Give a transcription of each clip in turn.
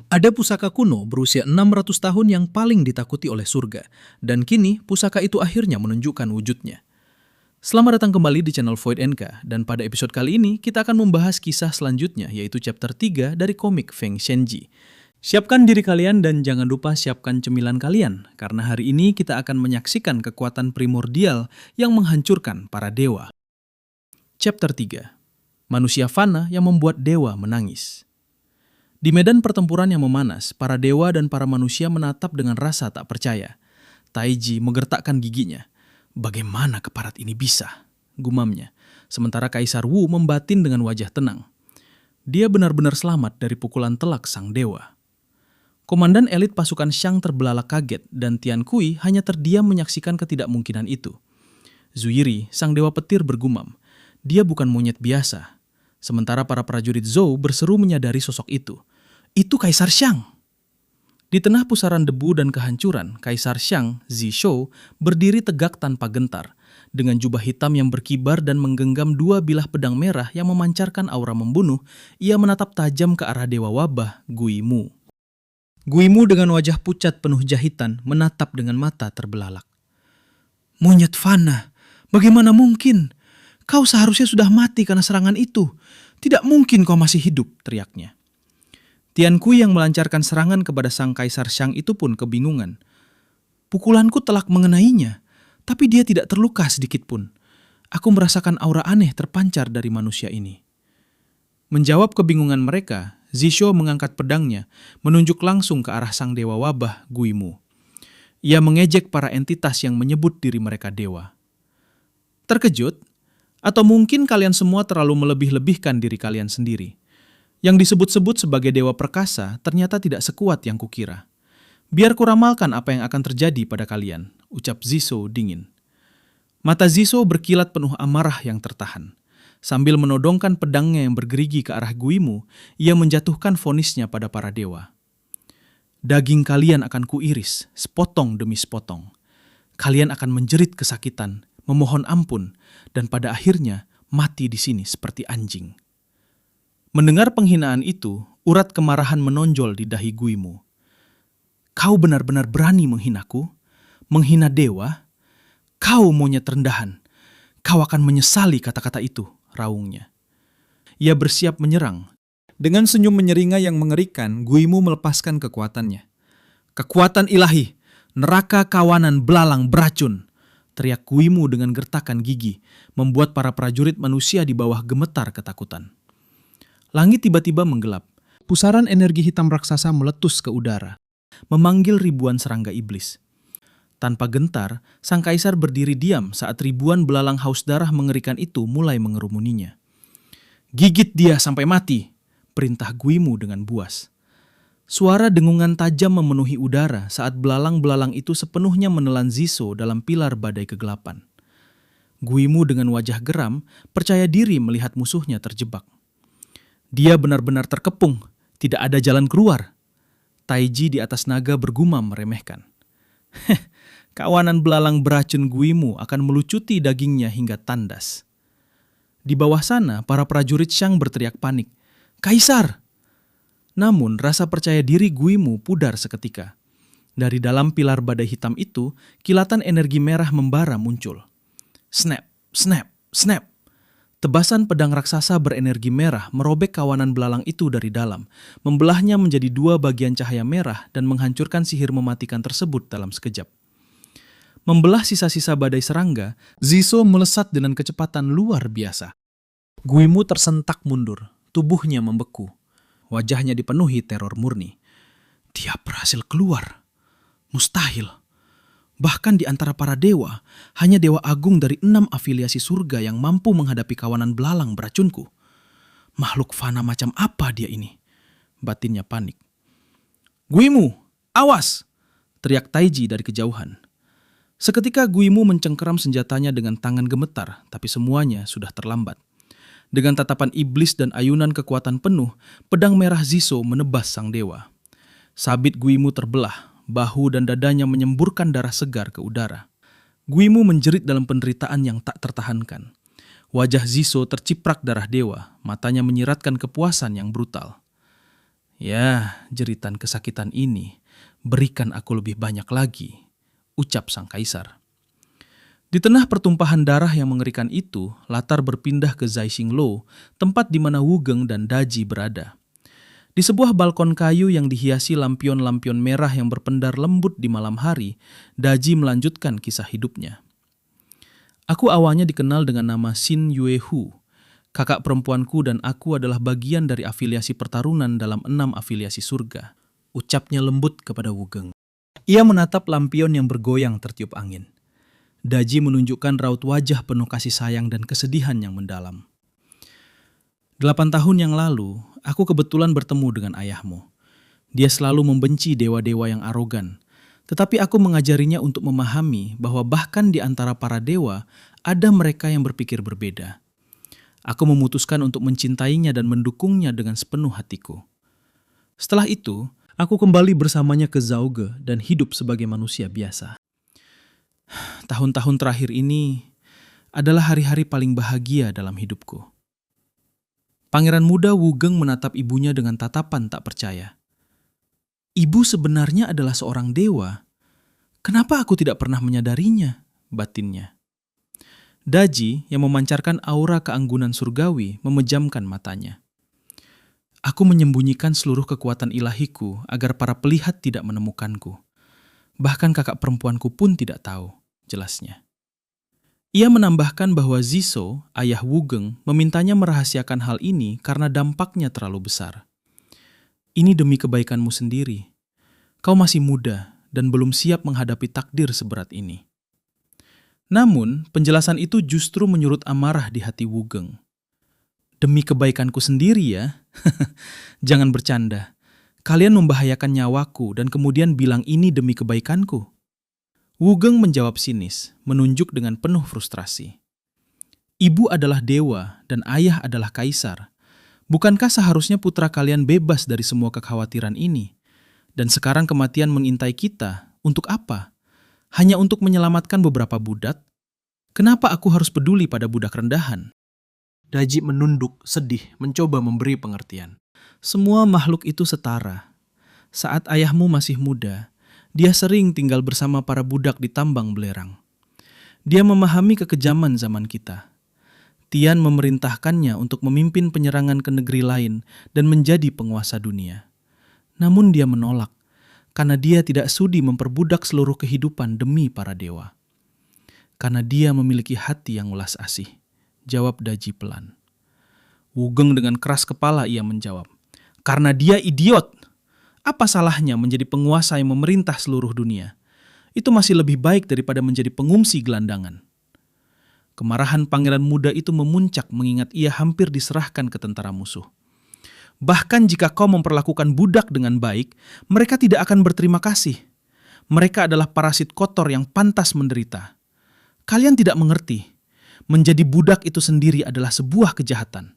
Ada pusaka kuno berusia 600 tahun yang paling ditakuti oleh surga, dan kini pusaka itu akhirnya menunjukkan wujudnya. Selamat datang kembali di channel Void NK, dan pada episode kali ini kita akan membahas kisah selanjutnya, yaitu chapter 3 dari komik Feng Shenji. Siapkan diri kalian dan jangan lupa siapkan cemilan kalian, karena hari ini kita akan menyaksikan kekuatan primordial yang menghancurkan para dewa. Chapter 3. Manusia fana yang membuat dewa menangis. Di medan pertempuran yang memanas, para dewa dan para manusia menatap dengan rasa tak percaya. Taiji menggertakkan giginya. Bagaimana keparat ini bisa? Gumamnya. Sementara Kaisar Wu membatin dengan wajah tenang. Dia benar-benar selamat dari pukulan telak sang dewa. Komandan elit pasukan Shang terbelalak kaget dan Tian Kui hanya terdiam menyaksikan ketidakmungkinan itu. Zuiri, sang dewa petir bergumam. Dia bukan monyet biasa. Sementara para prajurit Zhou berseru menyadari sosok itu. Itu Kaisar Shang! Di tengah pusaran debu dan kehancuran, Kaisar Shang, Zishou, berdiri tegak tanpa gentar, dengan jubah hitam yang berkibar dan menggenggam dua bilah pedang merah yang memancarkan aura membunuh. Ia menatap tajam ke arah dewa wabah, Gui Mu. Gui Mu dengan wajah pucat penuh jahitan menatap dengan mata terbelalak. Monyet fana, bagaimana mungkin? Kau seharusnya sudah mati karena serangan itu. Tidak mungkin kau masih hidup, teriaknya. Tian Kui yang melancarkan serangan kepada sang Kaisar Shang itu pun kebingungan. Pukulanku telak mengenainya, tapi dia tidak terluka sedikit pun. Aku merasakan aura aneh terpancar dari manusia ini. Menjawab kebingungan mereka, Zishou mengangkat pedangnya, menunjuk langsung ke arah sang dewa wabah, Gui Mu. Ia mengejek para entitas yang menyebut diri mereka dewa. Terkejut? Atau mungkin kalian semua terlalu melebih-lebihkan diri kalian sendiri. Yang disebut-sebut sebagai dewa perkasa ternyata tidak sekuat yang kukira. Biar kuramalkan apa yang akan terjadi pada kalian, ucap Zishou dingin. Mata Zishou berkilat penuh amarah yang tertahan. Sambil menodongkan pedangnya yang bergerigi ke arah Gui Mu, ia menjatuhkan vonisnya pada para dewa. Daging kalian akan kuiris, sepotong demi sepotong. Kalian akan menjerit kesakitan, memohon ampun, dan pada akhirnya mati di sini seperti anjing. Mendengar penghinaan itu, urat kemarahan menonjol di dahi Gui Mu. Kau benar-benar berani menghinaku? Menghina dewa? Kau monyet rendahan. Kau akan menyesali kata-kata itu, raungnya. Ia bersiap menyerang. Dengan senyum menyeringai yang mengerikan, Gui Mu melepaskan kekuatannya. Kekuatan ilahi, neraka kawanan belalang beracun, teriak Gui Mu dengan gertakan gigi, membuat para prajurit manusia di bawah gemetar ketakutan. Langit tiba-tiba menggelap. Pusaran energi hitam raksasa meletus ke udara, memanggil ribuan serangga iblis. Tanpa gentar, sang kaisar berdiri diam saat ribuan belalang haus darah mengerikan itu mulai mengerumuninya. Gigit dia sampai mati, perintah Gui Mu dengan buas. Suara dengungan tajam memenuhi udara saat belalang-belalang itu sepenuhnya menelan Zishou dalam pilar badai kegelapan. Gui Mu dengan wajah geram, percaya diri melihat musuhnya terjebak. Dia benar-benar terkepung, tidak ada jalan keluar. Taiji di atas naga bergumam meremehkan. Kawanan belalang beracun Gui Mu akan melucuti dagingnya hingga tandas. Di bawah sana, para prajurit Shang berteriak panik. Kaisar! Namun, rasa percaya diri Gui Mu pudar seketika. Dari dalam pilar badai hitam itu, kilatan energi merah membara muncul. Snap, snap, snap. Tebasan pedang raksasa berenergi merah merobek kawanan belalang itu dari dalam, membelahnya menjadi dua bagian cahaya merah dan menghancurkan sihir mematikan tersebut dalam sekejap. Membelah sisa-sisa badai serangga, Zishou melesat dengan kecepatan luar biasa. Gui Mu tersentak mundur, tubuhnya membeku. Wajahnya dipenuhi teror murni. Dia berhasil keluar. Mustahil. Bahkan di antara para dewa, hanya dewa agung dari 6 afiliasi surga yang mampu menghadapi kawanan belalang beracunku. Makhluk fana macam apa dia ini? Batinnya panik. Gui Mu, awas! Teriak Taiji dari kejauhan. Seketika Gui Mu mencengkeram senjatanya dengan tangan gemetar, tapi semuanya sudah terlambat. Dengan tatapan iblis dan ayunan kekuatan penuh, pedang merah Zishou menebas sang dewa. Sabit Gui Mu terbelah. Bahu dan dadanya menyemburkan darah segar ke udara. Gui Mu menjerit dalam penderitaan yang tak tertahankan. Wajah Zishou terciprak darah dewa, matanya menyiratkan kepuasan yang brutal. Ya, jeritan kesakitan ini, berikan aku lebih banyak lagi, ucap sang kaisar. Di tengah pertumpahan darah yang mengerikan itu, latar berpindah ke Zaisinglo, tempat di mana Wugeng dan Daji berada. Di sebuah balkon kayu yang dihiasi lampion-lampion merah yang berpendar lembut di malam hari, Daji melanjutkan kisah hidupnya. Aku awalnya dikenal dengan nama Xin Yuehu. Kakak perempuanku dan aku adalah bagian dari afiliasi pertarunan dalam 6 afiliasi surga. Ucapnya lembut kepada Wugeng. Ia menatap lampion yang bergoyang tertiup angin. Daji menunjukkan raut wajah penuh kasih sayang dan kesedihan yang mendalam. 8 tahun yang lalu, aku kebetulan bertemu dengan ayahmu. Dia selalu membenci dewa-dewa yang arogan. Tetapi aku mengajarinya untuk memahami bahwa bahkan di antara para dewa, ada mereka yang berpikir berbeda. Aku memutuskan untuk mencintainya dan mendukungnya dengan sepenuh hatiku. Setelah itu, aku kembali bersamanya ke Zauge dan hidup sebagai manusia biasa. Tahun-tahun terakhir ini adalah hari-hari paling bahagia dalam hidupku. Pangeran muda Wugeng menatap ibunya dengan tatapan tak percaya. Ibu sebenarnya adalah seorang dewa. Kenapa aku tidak pernah menyadarinya? Batinnya. Daji yang memancarkan aura keanggunan surgawi memejamkan matanya. Aku menyembunyikan seluruh kekuatan ilahiku agar para pelihat tidak menemukanku. Bahkan kakak perempuanku pun tidak tahu, jelasnya. Ia menambahkan bahwa Ziso, ayah Wugeng, memintanya merahasiakan hal ini karena dampaknya terlalu besar. Ini demi kebaikanmu sendiri. Kau masih muda dan belum siap menghadapi takdir seberat ini. Namun, penjelasan itu justru menyurut amarah di hati Wugeng. Demi kebaikanku sendiri ya? Jangan bercanda. Kalian membahayakan nyawaku dan kemudian bilang ini demi kebaikanku. Wugeng menjawab sinis, menunjuk dengan penuh frustrasi. Ibu adalah dewa dan ayah adalah kaisar. Bukankah seharusnya putra kalian bebas dari semua kekhawatiran ini? Dan sekarang kematian mengintai kita, untuk apa? Hanya untuk menyelamatkan beberapa budak? Kenapa aku harus peduli pada budak rendahan? Daji menunduk, sedih, mencoba memberi pengertian. Semua makhluk itu setara. Saat ayahmu masih muda, dia sering tinggal bersama para budak di tambang belerang. Dia memahami kekejaman zaman kita. Tian memerintahkannya untuk memimpin penyerangan ke negeri lain dan menjadi penguasa dunia. Namun dia menolak, karena dia tidak sudi memperbudak seluruh kehidupan demi para dewa. Karena dia memiliki hati yang welas asih, jawab Daji pelan. Wugeng dengan keras kepala ia menjawab, karena dia idiot. Apa salahnya menjadi penguasa yang memerintah seluruh dunia? Itu masih lebih baik daripada menjadi pengungsi gelandangan. Kemarahan pangeran muda itu memuncak mengingat ia hampir diserahkan ke tentara musuh. Bahkan jika kau memperlakukan budak dengan baik, mereka tidak akan berterima kasih. Mereka adalah parasit kotor yang pantas menderita. Kalian tidak mengerti, menjadi budak itu sendiri adalah sebuah kejahatan.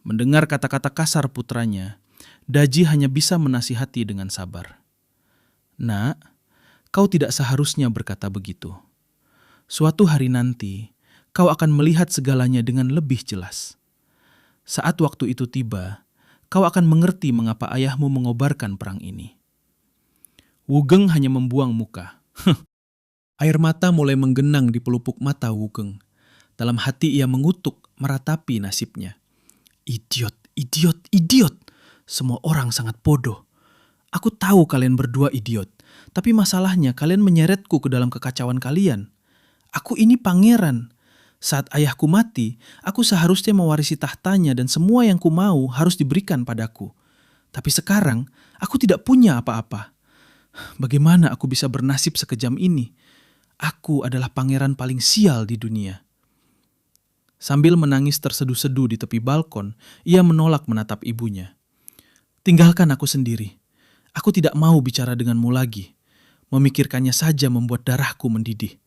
Mendengar kata-kata kasar putranya, Daji hanya bisa menasihati dengan sabar. Nak, kau tidak seharusnya berkata begitu. Suatu hari nanti, kau akan melihat segalanya dengan lebih jelas. Saat waktu itu tiba, kau akan mengerti mengapa ayahmu mengobarkan perang ini. Wugeng hanya membuang muka. Air mata mulai menggenang di pelupuk mata Wugeng. Dalam hati ia mengutuk, meratapi nasibnya. Idiot, idiot, idiot. Semua orang sangat bodoh. Aku tahu kalian berdua idiot, tapi masalahnya kalian menyeretku ke dalam kekacauan kalian. Aku ini pangeran. Saat ayahku mati, aku seharusnya mewarisi tahtanya dan semua yang ku mau harus diberikan padaku. Tapi sekarang, aku tidak punya apa-apa. Bagaimana aku bisa bernasib sekejam ini? Aku adalah pangeran paling sial di dunia. Sambil menangis terseduh-seduh di tepi balkon, ia menolak menatap ibunya. Tinggalkan aku sendiri. Aku tidak mau bicara denganmu lagi. Memikirkannya saja membuat darahku mendidih.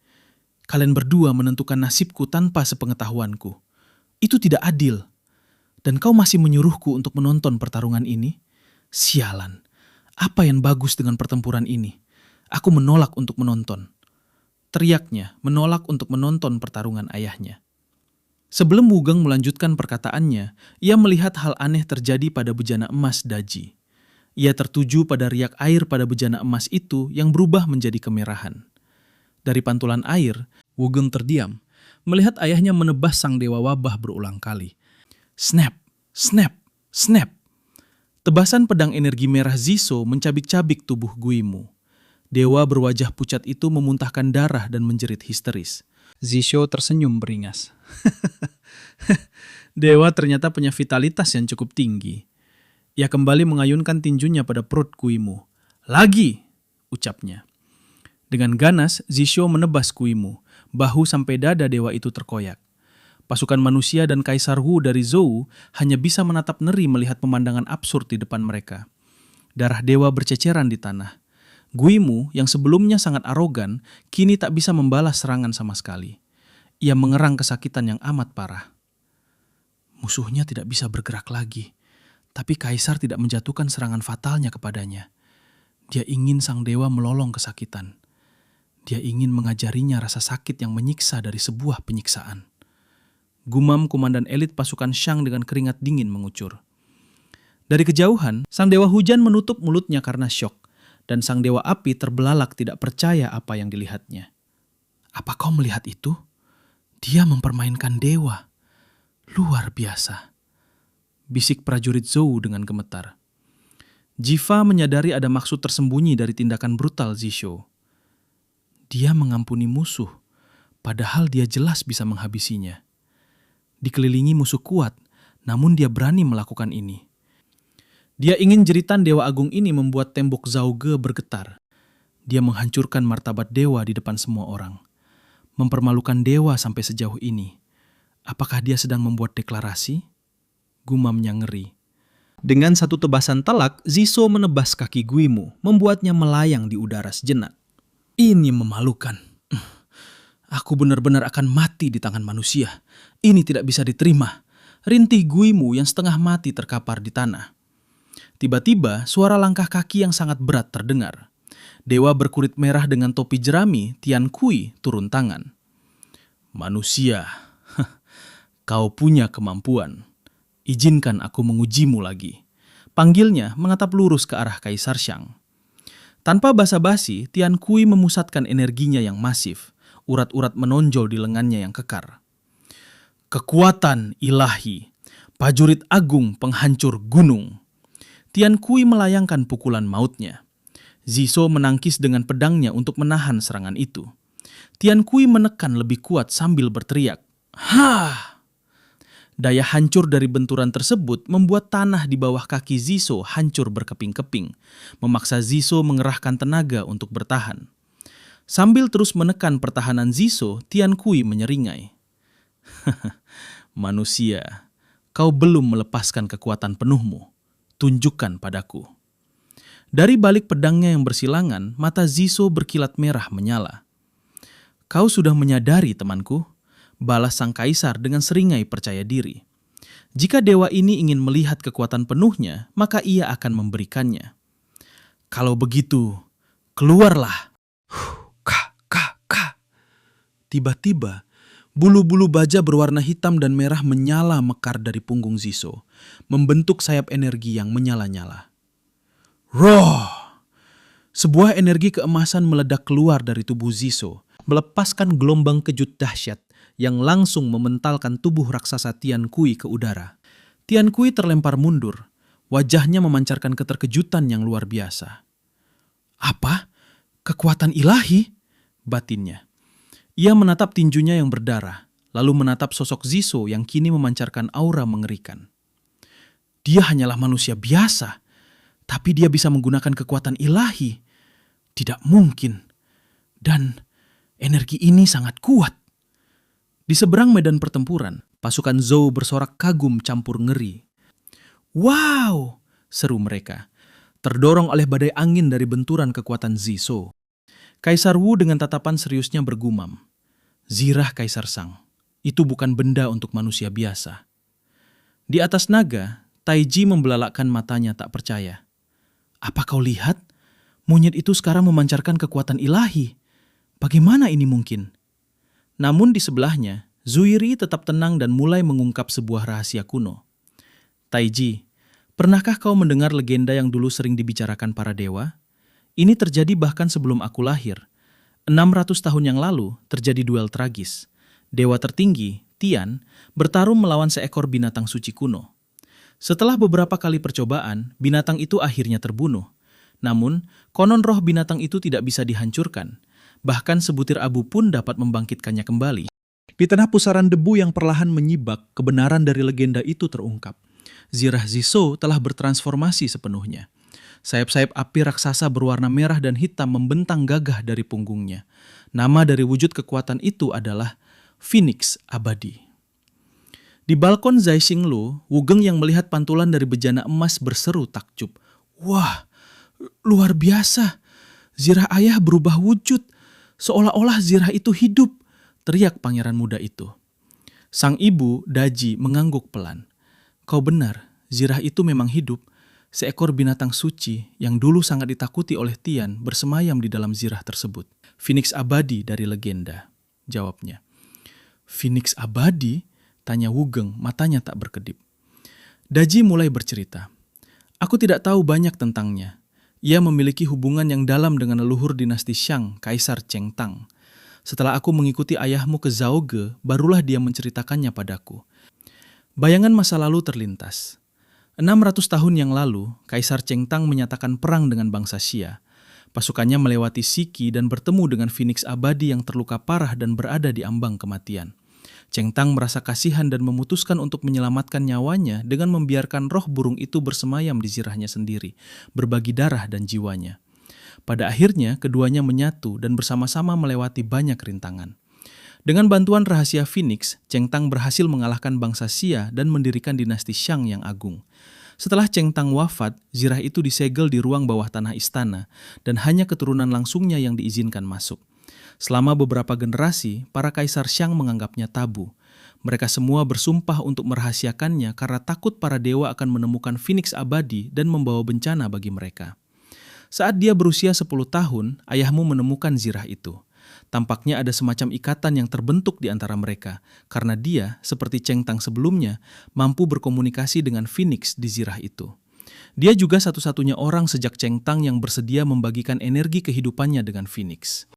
Kalian berdua menentukan nasibku tanpa sepengetahuanku. Itu tidak adil. Dan kau masih menyuruhku untuk menonton pertarungan ini? Sialan. Apa yang bagus dengan pertempuran ini? Aku menolak untuk menonton. Teriaknya, menolak untuk menonton pertarungan ayahnya. Sebelum Wugeng melanjutkan perkataannya, ia melihat hal aneh terjadi pada bejana emas Daji. Ia tertuju pada riak air pada bejana emas itu yang berubah menjadi kemerahan. Dari pantulan air, Wugeng terdiam, melihat ayahnya menebas sang dewa wabah berulang kali. Snap, snap, snap. Tebasan pedang energi merah Ziso mencabik-cabik tubuh Guimu. Dewa berwajah pucat itu memuntahkan darah dan menjerit histeris. Zisho tersenyum beringas. Dewa ternyata punya vitalitas yang cukup tinggi. Ia kembali mengayunkan tinjunya pada perut Guimu. Lagi, ucapnya. Dengan ganas, Zisho menebas Guimu. Bahu sampai dada dewa itu terkoyak. Pasukan manusia dan Kaisar Wu dari Zhou hanya bisa menatap ngeri melihat pemandangan absurd di depan mereka. Darah dewa berceceran di tanah. Guimu yang sebelumnya sangat arogan, kini tak bisa membalas serangan sama sekali. Ia mengerang kesakitan yang amat parah. Musuhnya tidak bisa bergerak lagi, tapi Kaisar tidak menjatuhkan serangan fatalnya kepadanya. Dia ingin sang dewa melolong kesakitan. Dia ingin mengajarinya rasa sakit yang menyiksa dari sebuah penyiksaan. Gumam komandan elit pasukan Shang dengan keringat dingin mengucur. Dari kejauhan, sang dewa hujan menutup mulutnya karena syok. Dan sang dewa api terbelalak tidak percaya apa yang dilihatnya. Apa kau melihat itu? Dia mempermainkan dewa. Luar biasa. Bisik prajurit Zhou dengan gemetar. Jiva menyadari ada maksud tersembunyi dari tindakan brutal Zisho. Dia mengampuni musuh, padahal dia jelas bisa menghabisinya. Dikelilingi musuh kuat, namun dia berani melakukan ini. Dia ingin jeritan Dewa Agung ini membuat tembok Zauge bergetar. Dia menghancurkan martabat dewa di depan semua orang. Mempermalukan dewa sampai sejauh ini. Apakah dia sedang membuat deklarasi? Gumamnya ngeri. Dengan satu tebasan telak, Ziso menebas kaki Guimu, membuatnya melayang di udara sejenak. Ini memalukan. Aku benar-benar akan mati di tangan manusia. Ini tidak bisa diterima. Rintih Guimu yang setengah mati terkapar di tanah. Tiba-tiba, suara langkah kaki yang sangat berat terdengar. Dewa berkulit merah dengan topi jerami, Tian Kui, turun tangan. Manusia, kau punya kemampuan. Izinkan aku mengujimu lagi. Panggilnya mengatap lurus ke arah Kaisar Shang. Tanpa basa-basi, Tian Kui memusatkan energinya yang masif. Urat-urat menonjol di lengannya yang kekar. Kekuatan ilahi, prajurit agung penghancur gunung. Tian Kui melayangkan pukulan mautnya. Ziso menangkis dengan pedangnya untuk menahan serangan itu. Tian Kui menekan lebih kuat sambil berteriak. Hah! Daya hancur dari benturan tersebut membuat tanah di bawah kaki Ziso hancur berkeping-keping, memaksa Ziso mengerahkan tenaga untuk bertahan. Sambil terus menekan pertahanan Ziso, Tian Kui menyeringai. Manusia, kau belum melepaskan kekuatan penuhmu. Tunjukkan padaku. Dari balik pedangnya yang bersilangan, mata Ziso berkilat merah menyala. Kau sudah menyadari, temanku, balas sang kaisar dengan seringai percaya diri. Jika dewa ini ingin melihat kekuatan penuhnya, maka ia akan memberikannya. Kalau begitu, keluarlah. Tiba-tiba, bulu-bulu baja berwarna hitam dan merah menyala mekar dari punggung Ziso, membentuk sayap energi yang menyala-nyala. Roh! Sebuah energi keemasan meledak keluar dari tubuh Ziso, melepaskan gelombang kejut dahsyat yang langsung mementalkan tubuh raksasa Tian Kui ke udara. Tian Kui terlempar mundur, wajahnya memancarkan keterkejutan yang luar biasa. Apa? Kekuatan ilahi? Batinnya. Ia menatap tinjunya yang berdarah, lalu menatap sosok Ziso yang kini memancarkan aura mengerikan. Dia hanyalah manusia biasa, tapi dia bisa menggunakan kekuatan ilahi. Tidak mungkin. Dan energi ini sangat kuat. Di seberang medan pertempuran, pasukan Zhou bersorak kagum campur ngeri. Wow! Seru mereka, terdorong oleh badai angin dari benturan kekuatan Ziso. Kaisar Wu dengan tatapan seriusnya bergumam. Zirah Kaisar Shang, itu bukan benda untuk manusia biasa. Di atas naga, Taiji membelalakkan matanya tak percaya. Apa kau lihat? Monyet itu sekarang memancarkan kekuatan ilahi. Bagaimana ini mungkin? Namun di sebelahnya, Zuiri tetap tenang dan mulai mengungkap sebuah rahasia kuno. Taiji, pernahkah kau mendengar legenda yang dulu sering dibicarakan para dewa? Ini terjadi bahkan sebelum aku lahir. 600 tahun yang lalu terjadi duel tragis. Dewa tertinggi, Tian, bertarung melawan seekor binatang suci kuno. Setelah beberapa kali percobaan, binatang itu akhirnya terbunuh. Namun, konon roh binatang itu tidak bisa dihancurkan. Bahkan sebutir abu pun dapat membangkitkannya kembali. Di tengah pusaran debu yang perlahan menyibak, kebenaran dari legenda itu terungkap. Zirah Ziso telah bertransformasi sepenuhnya. Sayap-sayap api raksasa berwarna merah dan hitam membentang gagah dari punggungnya. Nama dari wujud kekuatan itu adalah Phoenix Abadi. Di balkon Zai Xinglu, Wugeng yang melihat pantulan dari bejana emas berseru takjub. Wah, luar biasa. Zirah ayah berubah wujud. Seolah-olah zirah itu hidup, teriak pangeran muda itu. Sang ibu, Daji, mengangguk pelan. Kau benar, zirah itu memang hidup. Seekor binatang suci yang dulu sangat ditakuti oleh Tian bersemayam di dalam zirah tersebut. Phoenix abadi dari legenda, jawabnya. Phoenix abadi? Tanya Wugeng, matanya tak berkedip. Daji mulai bercerita. Aku tidak tahu banyak tentangnya. Ia memiliki hubungan yang dalam dengan leluhur dinasti Shang, Kaisar Cheng Tang. Setelah aku mengikuti ayahmu ke Zaoge, barulah dia menceritakannya padaku. Bayangan masa lalu terlintas. 600 tahun yang lalu, Kaisar Cheng Tang menyatakan perang dengan bangsa Xia. Pasukannya melewati Siki dan bertemu dengan Phoenix abadi yang terluka parah dan berada di ambang kematian. Cheng Tang merasa kasihan dan memutuskan untuk menyelamatkan nyawanya dengan membiarkan roh burung itu bersemayam di zirahnya sendiri, berbagi darah dan jiwanya. Pada akhirnya, keduanya menyatu dan bersama-sama melewati banyak rintangan. Dengan bantuan rahasia Phoenix, Cheng Tang berhasil mengalahkan bangsa Xia dan mendirikan dinasti Shang yang agung. Setelah Cheng Tang wafat, zirah itu disegel di ruang bawah tanah istana dan hanya keturunan langsungnya yang diizinkan masuk. Selama beberapa generasi, para kaisar Shang menganggapnya tabu. Mereka semua bersumpah untuk merahasiakannya karena takut para dewa akan menemukan Phoenix abadi dan membawa bencana bagi mereka. Saat dia berusia 10 tahun, ayahmu menemukan zirah itu. Tampaknya ada semacam ikatan yang terbentuk di antara mereka, karena dia, seperti Cheng Tang sebelumnya, mampu berkomunikasi dengan Phoenix di zirah itu. Dia juga satu-satunya orang sejak Cheng Tang yang bersedia membagikan energi kehidupannya dengan Phoenix.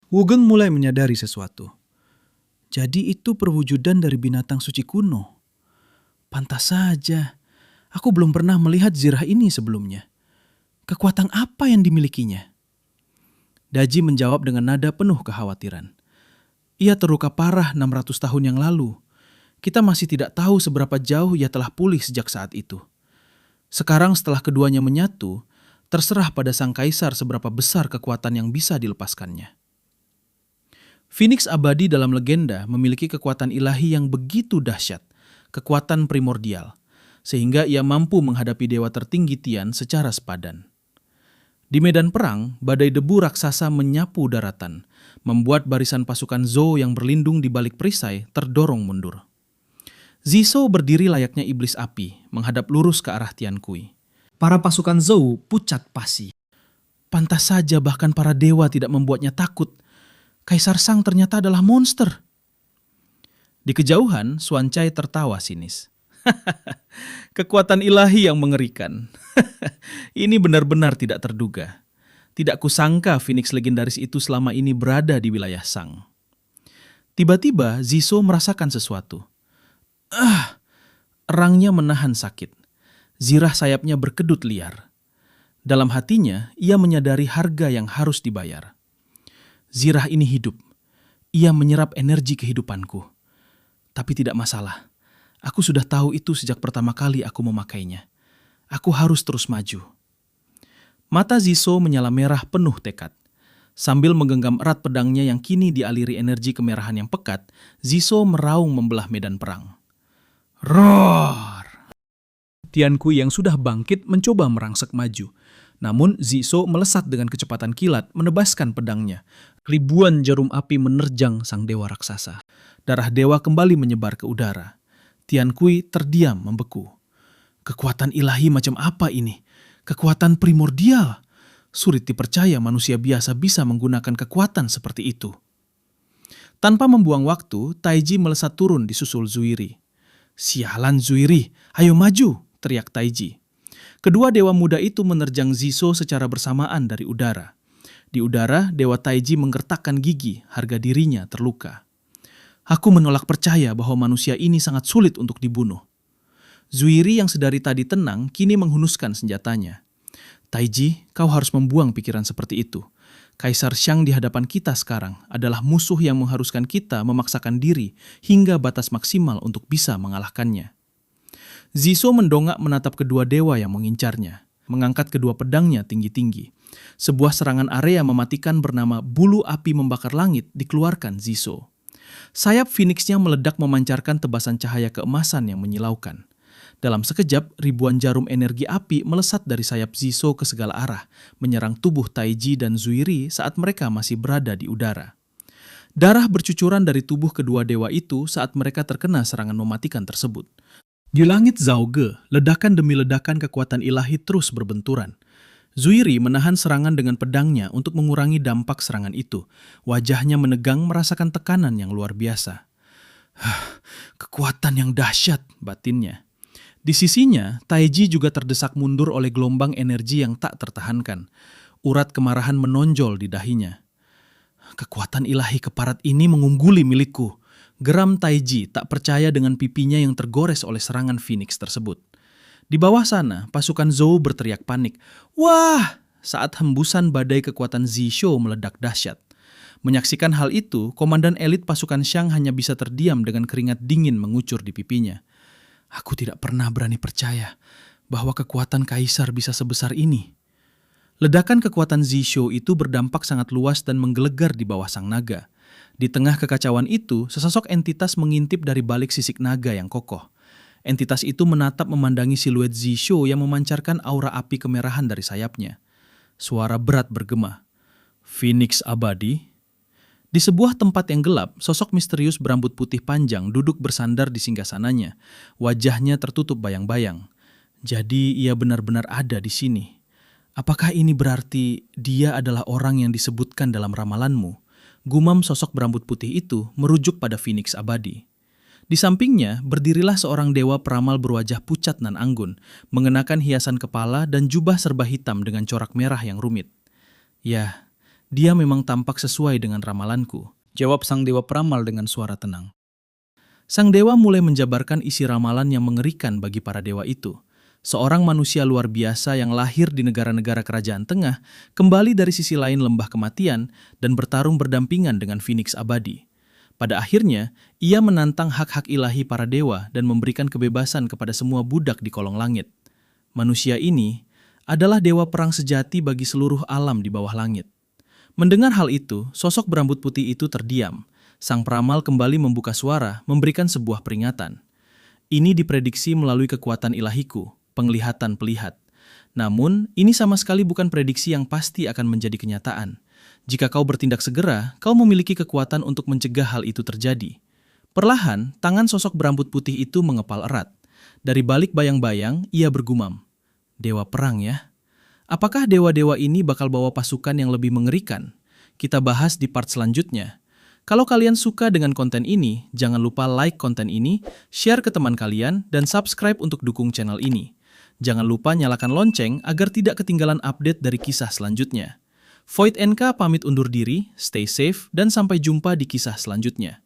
Wugeng mulai menyadari sesuatu. Jadi itu perwujudan dari binatang suci kuno. Pantas saja, aku belum pernah melihat zirah ini sebelumnya. Kekuatan apa yang dimilikinya? Daji menjawab dengan nada penuh kekhawatiran. Ia terluka parah 600 tahun yang lalu. Kita masih tidak tahu seberapa jauh ia telah pulih sejak saat itu. Sekarang setelah keduanya menyatu, terserah pada sang kaisar seberapa besar kekuatan yang bisa dilepaskannya. Phoenix abadi dalam legenda memiliki kekuatan ilahi yang begitu dahsyat, kekuatan primordial, sehingga ia mampu menghadapi dewa tertinggi Tian secara sepadan. Di medan perang, badai debu raksasa menyapu daratan, membuat barisan pasukan Zhou yang berlindung di balik perisai terdorong mundur. Ziso berdiri layaknya iblis api, menghadap lurus ke arah Tian Kui. Para pasukan Zhou pucat pasi. Pantas saja bahkan para dewa tidak membuatnya takut. Kaisar Shang ternyata adalah monster. Di kejauhan, Xuan Cai tertawa sinis. Kekuatan ilahi yang mengerikan. Ini benar-benar tidak terduga. Tidak kusangka Phoenix legendaris itu selama ini berada di wilayah Shang. Tiba-tiba Ziso merasakan sesuatu. Erangnya menahan sakit. Zirah sayapnya berkedut liar. Dalam hatinya, ia menyadari harga yang harus dibayar. Zirah ini hidup. Ia menyerap energi kehidupanku. Tapi tidak masalah. Aku sudah tahu itu sejak pertama kali aku memakainya. Aku harus terus maju. Mata Ziso menyala merah penuh tekad. Sambil menggenggam erat pedangnya yang kini dialiri energi kemerahan yang pekat, Ziso meraung membelah medan perang. Roar! Tian Kui yang sudah bangkit mencoba merangsek maju. Namun Ziso melesat dengan kecepatan kilat menebaskan pedangnya. Ribuan jarum api menerjang sang dewa raksasa. Darah dewa kembali menyebar ke udara. Tian Kui terdiam membeku. Kekuatan ilahi macam apa ini? Kekuatan primordial. Sulit dipercaya manusia biasa bisa menggunakan kekuatan seperti itu. Tanpa membuang waktu, Taiji melesat turun di susul Zuiri. "Sialan Zuiri, ayo maju!" teriak Taiji. Kedua dewa muda itu menerjang Ziso secara bersamaan dari udara. Di udara, Dewa Taiji menggertakkan gigi, harga dirinya terluka. "Aku menolak percaya bahwa manusia ini sangat sulit untuk dibunuh." Zuiri yang sedari tadi tenang, kini menghunuskan senjatanya. "Taiji, kau harus membuang pikiran seperti itu. Kaisar Shang di hadapan kita sekarang adalah musuh yang mengharuskan kita memaksakan diri hingga batas maksimal untuk bisa mengalahkannya." Ziso mendongak menatap kedua dewa yang mengincarnya, mengangkat kedua pedangnya tinggi-tinggi. Sebuah serangan area mematikan bernama bulu api membakar langit dikeluarkan Ziso. Sayap Phoenix-nya meledak memancarkan tebasan cahaya keemasan yang menyilaukan. Dalam sekejap, ribuan jarum energi api melesat dari sayap Ziso ke segala arah, menyerang tubuh Taiji dan Zuiri saat mereka masih berada di udara. Darah bercucuran dari tubuh kedua dewa itu saat mereka terkena serangan mematikan tersebut. Di langit Zauge, ledakan demi ledakan kekuatan ilahi terus berbenturan. Zuiri menahan serangan dengan pedangnya untuk mengurangi dampak serangan itu. Wajahnya menegang merasakan tekanan yang luar biasa. "Kekuatan yang dahsyat," batinnya. Di sisinya, Taiji juga terdesak mundur oleh gelombang energi yang tak tertahankan. Urat kemarahan menonjol di dahinya. "Kekuatan ilahi keparat ini mengungguli milikku," geram Taiji tak percaya dengan pipinya yang tergores oleh serangan Phoenix tersebut. Di bawah sana, pasukan Zhou berteriak panik. "Wah!" saat hembusan badai kekuatan Zisho meledak dahsyat. Menyaksikan hal itu, komandan elit pasukan Shang hanya bisa terdiam dengan keringat dingin mengucur di pipinya. "Aku tidak pernah berani percaya bahwa kekuatan kaisar bisa sebesar ini." Ledakan kekuatan Zisho itu berdampak sangat luas dan menggelegar di bawah sang naga. Di tengah kekacauan itu, sesosok entitas mengintip dari balik sisik naga yang kokoh. Entitas itu menatap memandangi siluet Zisho yang memancarkan aura api kemerahan dari sayapnya. Suara berat bergema. "Phoenix abadi?" Di sebuah tempat yang gelap, sosok misterius berambut putih panjang duduk bersandar di singgasananya. Wajahnya tertutup bayang-bayang. "Jadi ia benar-benar ada di sini. Apakah ini berarti dia adalah orang yang disebutkan dalam ramalanmu?" Gumam sosok berambut putih itu merujuk pada Phoenix abadi. Di sampingnya, berdirilah seorang dewa peramal berwajah pucat nan anggun, mengenakan hiasan kepala dan jubah serba hitam dengan corak merah yang rumit. "Ya, dia memang tampak sesuai dengan ramalanku," jawab sang dewa peramal dengan suara tenang. Sang dewa mulai menjabarkan isi ramalan yang mengerikan bagi para dewa itu. Seorang manusia luar biasa yang lahir di negara-negara kerajaan tengah kembali dari sisi lain lembah kematian dan bertarung berdampingan dengan Phoenix abadi. Pada akhirnya, ia menantang hak-hak ilahi para dewa dan memberikan kebebasan kepada semua budak di kolong langit. Manusia ini adalah dewa perang sejati bagi seluruh alam di bawah langit. Mendengar hal itu, sosok berambut putih itu terdiam. Sang peramal kembali membuka suara, memberikan sebuah peringatan. "Ini diprediksi melalui kekuatan ilahiku, penglihatan pelihat. Namun, ini sama sekali bukan prediksi yang pasti akan menjadi kenyataan. Jika kau bertindak segera, kau memiliki kekuatan untuk mencegah hal itu terjadi." Perlahan, tangan sosok berambut putih itu mengepal erat. Dari balik bayang-bayang, ia bergumam, "Dewa perang ya? Apakah dewa-dewa ini bakal bawa pasukan yang lebih mengerikan? Kita bahas di part selanjutnya. Kalau kalian suka dengan konten ini, jangan lupa like konten ini, share ke teman kalian, dan subscribe untuk dukung channel ini. Jangan lupa nyalakan lonceng agar tidak ketinggalan update dari kisah selanjutnya. Void NK pamit undur diri, stay safe, dan sampai jumpa di kisah selanjutnya.